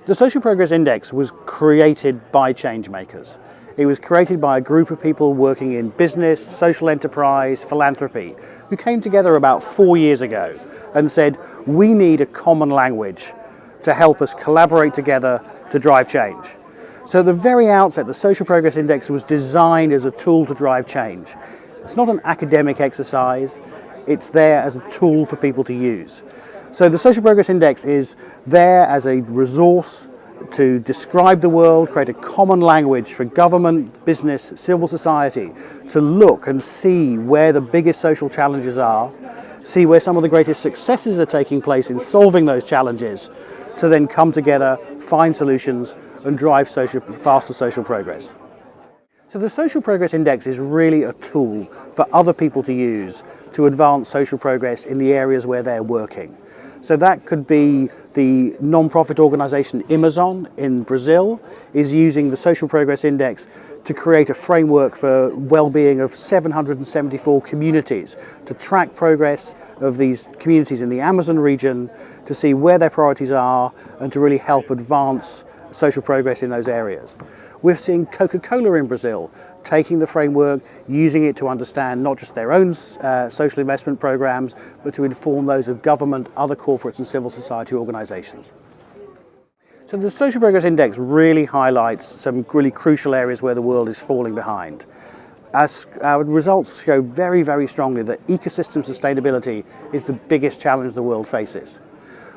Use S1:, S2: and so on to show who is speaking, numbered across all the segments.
S1: The Social Progress Index was created by change makers. It was created by a group of people working in business, social enterprise, philanthropy, who came together about 4 years ago and said, we need a common language to help us collaborate together to drive change. So at the very outset, the Social Progress Index was designed as a tool to drive change. It's not an academic exercise, it's there as a tool for people to use. So the Social Progress Index is there as a resource to describe the world, create a common language for government, business, civil society to look and see where the biggest social challenges are, see where some of the greatest successes are taking place in solving those challenges, to then come together, find solutions and drive faster social progress. So the Social Progress Index is really a tool for other people to use to advance social progress in the areas where they're working. So that could be the non-profit organization Amazon in Brazil is using the Social Progress Index to create a framework for well-being of 774 communities, to track progress of these communities in the Amazon region, to see where their priorities are and to really help advance social progress in those areas. We're seeing Coca-Cola in Brazil taking the framework, using it to understand not just their own social investment programs, but to inform those of government, other corporates and civil society organizations. So the Social Progress Index really highlights some really crucial areas where the world is falling behind. Our results show very, very strongly that ecosystem sustainability is the biggest challenge the world faces.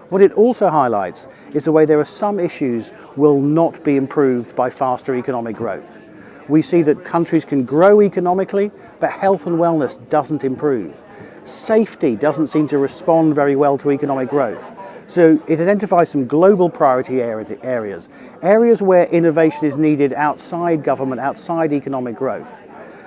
S1: What it also highlights is the way there are some issues will not be improved by faster economic growth. We see that countries can grow economically, but health and wellness doesn't improve. Safety doesn't seem to respond very well to economic growth. So it identifies some global priority areas where innovation is needed outside government, outside economic growth.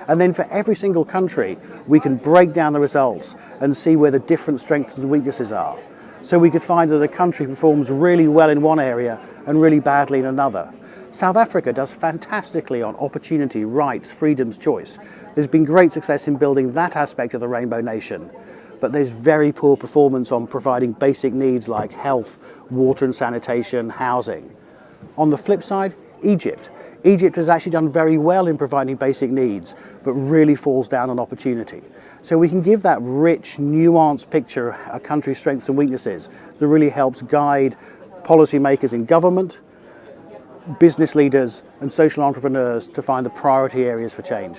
S1: And then for every single country, we can break down the results and see where the different strengths and weaknesses are. So we could find that a country performs really well in one area and really badly in another. South Africa does fantastically on opportunity, rights, freedoms, choice. There's been great success in building that aspect of the Rainbow Nation, but there's very poor performance on providing basic needs like health, water and sanitation, housing. On the flip side, Egypt. Egypt has actually done very well in providing basic needs, but really falls down on opportunity. So we can give that rich, nuanced picture of a country's strengths and weaknesses that really helps guide policymakers in government, business leaders and social entrepreneurs to find the priority areas for change.